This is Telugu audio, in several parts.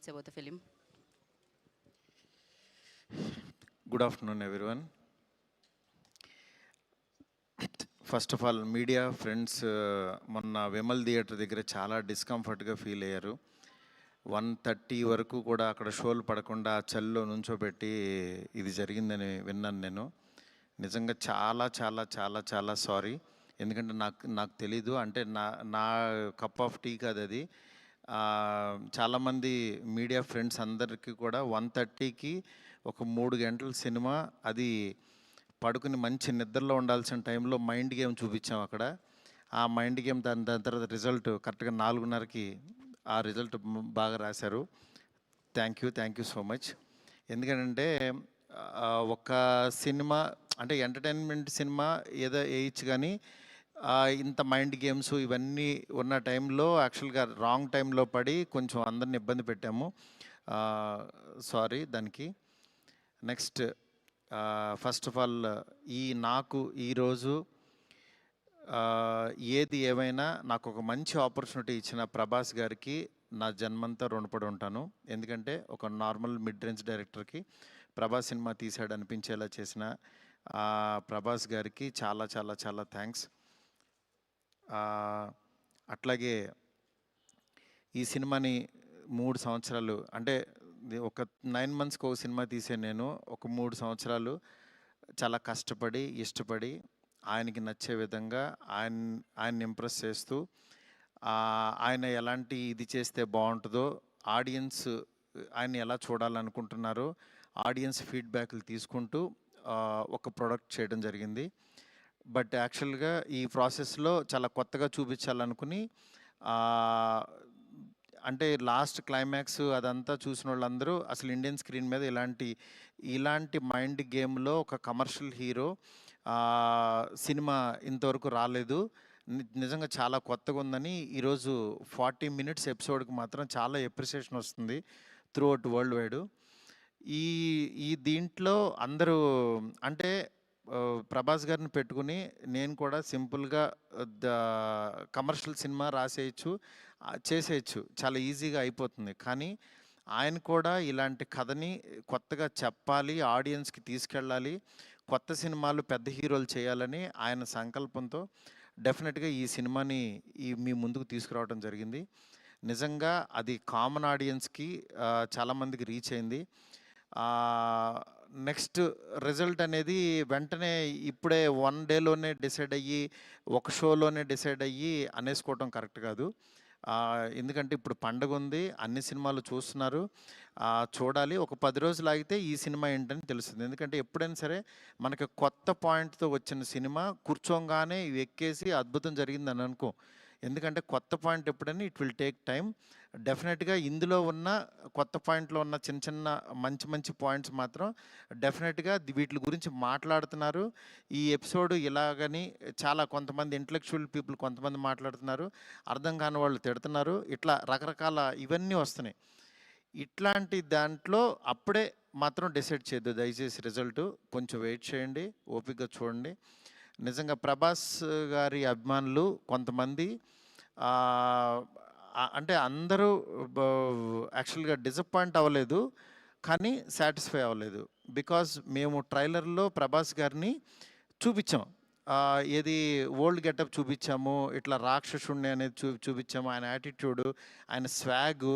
thoughts about the film? Good afternoon, everyone. First of all media friends మొన్న విమల్ థియేటర్ దగ్గర చాలా డిస్కంఫర్ట్గా ఫీల్ అయ్యారు. 1:30 వరకు కూడా అక్కడ షోలు పడకుండా చలిలో నుంచోబెట్టి ఇది జరిగిందని విన్నాను నేను. నిజంగా చాలా చాలా చాలా చాలా సారీ. ఎందుకంటే నాకు తెలీదు, అంటే నా కప్ ఆఫ్ టీ కాదు అది. చాలామంది మీడియా ఫ్రెండ్స్ అందరికీ కూడా 1:30కి ఒక 3 గంటల సినిమా, అది పడుకుని మంచి నిద్రలో ఉండాల్సిన టైంలో మైండ్ గేమ్ చూపించాం అక్కడ. ఆ మైండ్ గేమ్ దాని తర్వాత రిజల్ట్ కరెక్ట్గా 4:30కి ఆ రిజల్ట్ బాగా రాశారు. Thank you so much. ఎందుకంటే ఒక సినిమా అంటే ఎంటర్టైన్మెంట్ సినిమా ఏదో వేయచ్చు, కానీ ఇంత మైండ్ గేమ్స్ ఇవన్నీ ఉన్న టైంలో యాక్చువల్గా రాంగ్ టైంలో పడి కొంచెం అందరిని ఇబ్బంది పెట్టాము. సారీ దానికి. నెక్స్ట్, ఫస్ట్ ఆఫ్ ఆల్ నాకు ఈరోజు ఏది ఏమైనా నాకు ఒక మంచి ఆపర్చునిటీ ఇచ్చిన ప్రభాస్ గారికి నా జన్మంతా రుణపడి ఉంటాను. ఎందుకంటే ఒక నార్మల్ మిడ్ రేంజ్ డైరెక్టర్కి ప్రభాస్ సినిమా తీసాడు అనిపించేలా చేసిన ప్రభాస్ గారికి చాలా చాలా చాలా థ్యాంక్స్. అట్లాగే ఈ సినిమాని 3 సంవత్సరాలు, అంటే ఒక 9 మంత్స్కి ఒక సినిమా తీసే నేను ఒక 3 సంవత్సరాలు చాలా కష్టపడి ఇష్టపడి ఆయనకి నచ్చే విధంగా ఆయన్ని ఇంప్రెస్ చేస్తూ, ఆయన ఎలాంటి ఇది చేస్తే బాగుంటుందో, ఆడియన్స్ ఆయన్ని ఎలా చూడాలనుకుంటున్నారో ఆడియన్స్ ఫీడ్బ్యాక్లు తీసుకుంటూ ఒక ప్రోడక్ట్ చేయడం జరిగింది. బట్ యాక్చువల్గా ఈ ప్రాసెస్లో చాలా కొత్తగా చూపించాలనుకుని, అంటే లాస్ట్ క్లైమాక్స్ అదంతా చూసిన వాళ్ళందరూ అసలు ఇండియన్ స్క్రీన్ మీద ఇలాంటి మైండ్ గేమ్లో ఒక కమర్షియల్ హీరో సినిమా ఇంతవరకు రాలేదు, నిజంగా చాలా కొత్తగా ఉందని ఈరోజు 40 minutes ఎపిసోడ్కి మాత్రం చాలా ఎప్రిసియేషన్ వస్తుంది త్రూ అవుట్ వరల్డ్ వైడ్. ఈ దీంట్లో అందరూ అంటే ప్రభాస్ గారిని పెట్టుకుని నేను కూడా సింపుల్గా కమర్షియల్ సినిమా రాసేయచ్చు, చేసేయచ్చు, చాలా ఈజీగా అయిపోతుంది. కానీ ఆయన కూడా ఇలాంటి కథని కొత్తగా చెప్పాలి, ఆడియన్స్కి తీసుకెళ్ళాలి, కొత్త సినిమాలు పెద్ద హీరోలు చేయాలని ఆయన సంకల్పంతో డెఫినెట్గా ఈ సినిమాని మీ ముందుకు తీసుకురావడం జరిగింది. నిజంగా అది కామన్ ఆడియన్స్కి చాలామందికి రీచ్ అయింది. నెక్స్ట్ రిజల్ట్ అనేది వెంటనే ఇప్పుడే 1 డేలోనే డిసైడ్ అయ్యి ఒక షోలోనే డిసైడ్ అయ్యి అనేసుకోవటం కరెక్ట్ కాదు. ఎందుకంటే ఇప్పుడు పండగ ఉంది, అన్ని సినిమాలు చూస్తున్నారు, చూడాలి. ఒక 10 రోజులు ఆగితే ఈ సినిమా ఏంటని తెలుస్తుంది. ఎందుకంటే ఎప్పుడైనా సరే మనకి కొత్త పాయింట్తో వచ్చిన సినిమా కూర్చోగానే ఎక్కేసి అద్భుతం జరిగిందని అనుకో. ఎందుకంటే కొత్త పాయింట్ ఎప్పుడైనా ఇట్ విల్ టేక్ టైం. డెఫినెట్గా ఇందులో ఉన్న కొత్త పాయింట్లో ఉన్న చిన్న మంచి పాయింట్స్ మాత్రం డెఫినెట్గా వీటి గురించి మాట్లాడుతున్నారు. ఈ ఎపిసోడ్ ఇలాగని చాలా కొంతమంది ఇంటలెక్చువల్ పీపుల్ కొంతమంది మాట్లాడుతున్నారు, అర్థం కాని వాళ్ళు తిడుతున్నారు, ఇట్లా రకరకాల ఇవన్నీ వస్తున్నాయి. ఇట్లాంటి దాంట్లో అప్పుడే మాత్రం డిసైడ్ చేయొద్దు దయచేసి. రిజల్ట్ కొంచెం వెయిట్ చేయండి, ఓపికగా చూడండి. నిజంగా ప్రభాస్ గారి అభిమానులు కొంతమంది అంటే అందరూ యాక్చువల్గా డిసప్పాయింట్ అవ్వలేదు, కానీ సాటిస్ఫై అవ్వలేదు. బికాజ్ మేము ట్రైలర్లో ప్రభాస్ గారిని చూపించాం, ఏది ఓల్డ్ గెటప్ చూపించాము, ఇట్లా రాక్షసుణ్ణి అనేది చూపించాము, ఆయన యాటిట్యూడు, ఆయన స్వాగు,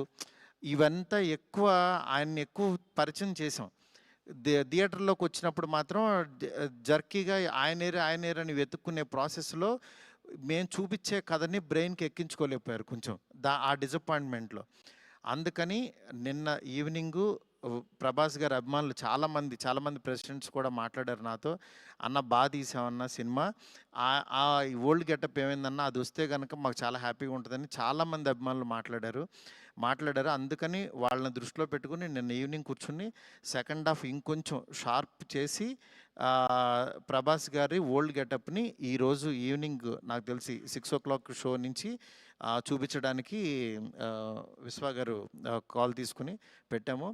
ఇవంతా ఆయన్ని ఎక్కువ పరిచయం చేసాం. థియేటర్లోకి వచ్చినప్పుడు మాత్రం జర్కీగా ఆయనేరు అని వెతుక్కునే ప్రాసెస్లో మేము చూపించే కథని బ్రెయిన్కి ఎక్కించుకోలేకపోయారు కొంచెం ఆ డిసప్పాయింట్మెంట్లో. అందుకని నిన్న ఈవినింగు ప్రభాస్ గారి అభిమానులు చాలామంది ప్రెసిడెంట్స్ కూడా మాట్లాడారు నాతో, అన్న బాగా తీసామన్న సినిమా, ఆ ఓల్డ్ గెటప్ ఏమైందన్నా అది వస్తే కనుక మాకు చాలా హ్యాపీగా ఉంటుందని చాలామంది అభిమానులు మాట్లాడారు. అందుకని వాళ్ళని దృష్టిలో పెట్టుకుని నిన్న ఈవినింగ్ కూర్చుని సెకండ్ హాఫ్ ఇంకొంచెం షార్ప్ చేసి ప్రభాస్ గారి ఓల్డ్ గెటప్ని ఈరోజు ఈవినింగ్ నాకు తెలిసి 6 o'clock షో నుంచి చూపించడానికి విశ్వ గారు కాల్ తీసుకుని పెట్టాము.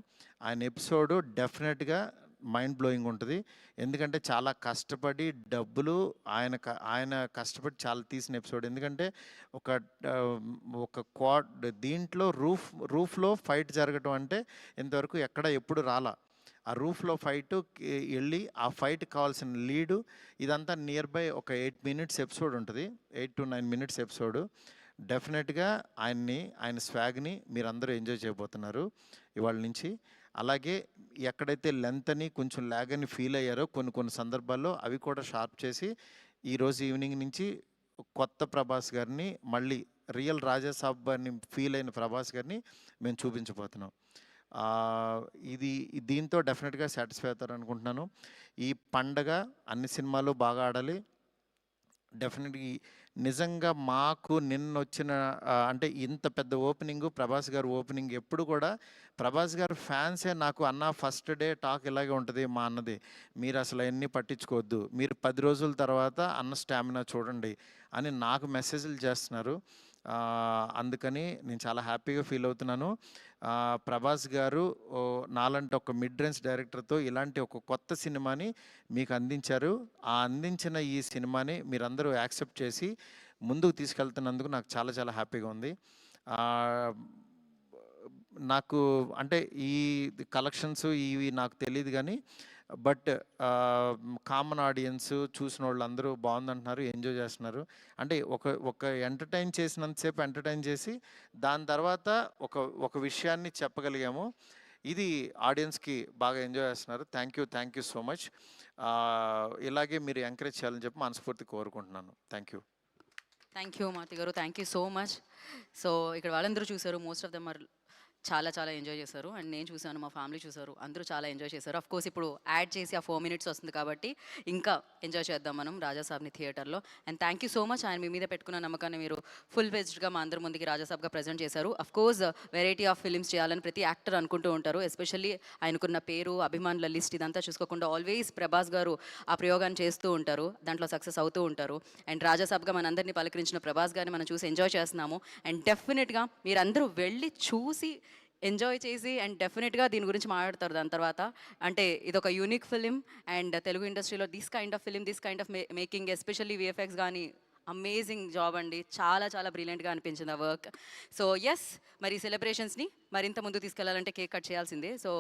ఆయన ఎపిసోడు డెఫినెట్గా మైండ్ బ్లోయింగ్ ఉంటుంది. ఎందుకంటే చాలా కష్టపడి డబ్బులు ఆయన కష్టపడి చాలా తీసిన ఎపిసోడ్. ఎందుకంటే ఒక ఆహ్, ఒక క్వాడ్ దీంట్లో రూఫ్‌లో ఫైట్ జరగటం అంటే ఇంతవరకు ఎక్కడ ఎప్పుడు రాలా. ఆ రూఫ్‌లో ఫైట్‌కి ఎళ్ళి ఆ ఫైట్‌కి కావాల్సిన లీడు ఇదంతా నియర్ బై ఒక 8 మినిట్స్ ఎపిసోడ్ ఉంటది. 8-9 మినిట్స్ ఎపిసోడ్. డెఫినెట్‌గా ఆయన స్వాగ్‌ని మీరందరూ ఎంజాయ్ చేయబోతున్నారు ఇవాళ నుంచి. అలాగే ఎక్కడైతే లెంత్ అని కొంచెం లాగ్ అని ఫీల్ అయ్యారో కొన్ని కొన్ని సందర్భాల్లో అవి కూడా షార్ప్ చేసి ఈరోజు ఈవినింగ్ నుంచి కొత్త ప్రభాస్ గారిని మళ్ళీ రియల్ రాజా సాబ్ అని ఫీల్ అయిన ప్రభాస్ గారిని మేము చూపించబోతున్నాం. ఇది దీంతో డెఫినెట్‌గా సాటిస్ఫై అవుతారనుకుంటున్నాను. ఈ పండగ అన్ని సినిమాలు బాగా ఆడాలి. డెఫినెట్‌గా నిజంగా మాకు నిన్నొచ్చిన అంటే ఇంత పెద్ద ఓపెనింగు 'ప్రభాస్' గారు ఓపెనింగ్ ఎప్పుడు కూడా 'ప్రభాస్' గారు ఫ్యాన్సే నాకు "అన్న ఫస్ట్ డే టాక్ ఇలాగే ఉంటది మా అన్నది. మీరసలు అయన్నీ పట్టించుకోవద్దు. మీరు 10 రోజుల తర్వాత అన్న స్టామినా చూడండి" అని నాకు మెసేజ్‌లు చేస్తున్నారు. అందుకని నేను చాలా హ్యాపీగా ఫీల్ అవుతున్నాను. 'ప్రభాస్' గారు నాలాంటి ఒక మిడ్ రేంజ్ డైరెక్టర్‌తో ఇలాంటి ఒక కొత్త సినిమాని మీకు అందించారు. ఆ అందించిన ఈ సినిమాని మీరందరూ యాక్సెప్ట్ చేసి ముందుకు తీసుకెళ్తున్నందుకు నాకు చాలా చాలా హ్యాపీగా ఉంది. ఆహ్, నాకు అంటే ఈ కలెక్షన్స్ ఇవి నాకు తెలీదు గానీ, బట్ కామన్ ఆడియన్స్ చూసినోళ్ళందరూ బావుందంటున్నారు, ఎంజాయ్ చేస్తున్నారు. అంటే ఒక ఎంటర్‌టైన్ చేసినంత సేపు ఎంటర్‌టైన్ చేసి, దాని తర్వాత ఒక ఒక విషయాన్ని చెప్పగలిగాము. ఇది ఆడియన్స్‌కి బాగా ఎంజాయ్ చేస్తున్నారు. Thank you so much. ఇలాగే మీరు ఎంకరేజ్ చేయాలని చెప్పి మనస్ఫూర్తిగా కోరుకుంటున్నాను. Thank you. Thank you Maruti garu. Thank you so much. So ఇక్కడ వాళ్ళందరూ చూసారు. మోస్ట్ ఆఫ్ దెమ్ ఆర్ చాలా చాలా ఎంజాయ్ చేశారు. అండ్ నేను చూసాను, మా ఫ్యామిలీ చూసారు. అందరూ చాలా ఎంజాయ్ చేశారు. కోర్స్ ఇప్పుడు యాడ్ చేసి ఆ 4 మినిట్స్ వస్తుంది కాబట్టి ఇంకా ఎంజాయ్ చేద్దాం మనం రాజాసాబ్‌ని థియేటర్‌లో. And thank you so much. ఆయన మీ మీద పెట్టుకున్న నమ్మకాన్ని మీరు ఫుల్ ఫెజ్డ్‌గా మా అందరి ముందుకి రాజాసాబ్‌గా ప్రెజెంట్ చేశారు. కోర్స్ వెరైటీ ఆఫ్ ఫిల్మ్స్ చేయాలని ప్రతి యాక్టర్ అనుకుంటూ ఉంటారు. ఎస్పెషల్లీ ఆయనకున్న పేరు, అభిమానుల లిస్ట్ ఇదంతా చూసుకోకుండా ఆల్వేస్ ప్రభాస్ గారు ఆ ప్రయోగాన్ని చేస్తూ ఉంటారు. దాంట్లో సక్సెస్ అవుతూ ఉంటారు. అండ్ రాజాసాబ్‌గా మనందరినీ పలకరించిన ప్రభాస్ గారిని మనం చూసి ఎంజాయ్ చేస్తున్నాము. అండ్ డెఫినెట్‌గా మీరందరూ వెళ్ళి చూసి ఎంజాయ్ చేసి అండ్ డెఫినెట్గా దీని గురించి మాట్లాడతారు దాని తర్వాత. అంటే ఇదొక యూనిక్ ఫిలిం అండ్ తెలుగు ఇండస్ట్రీలో this kind of film, this kind of making, especially VFX కానీ అమేజింగ్ జాబ్ అండి. చాలా చాలా బ్రిలియంట్గా అనిపించింది ఆ వర్క్. సో ఎస్, మరి సెలబ్రేషన్స్ని మరింత ముందు తీసుకెళ్లాలంటే కేక్ కట్ చేయాల్సిందే. సో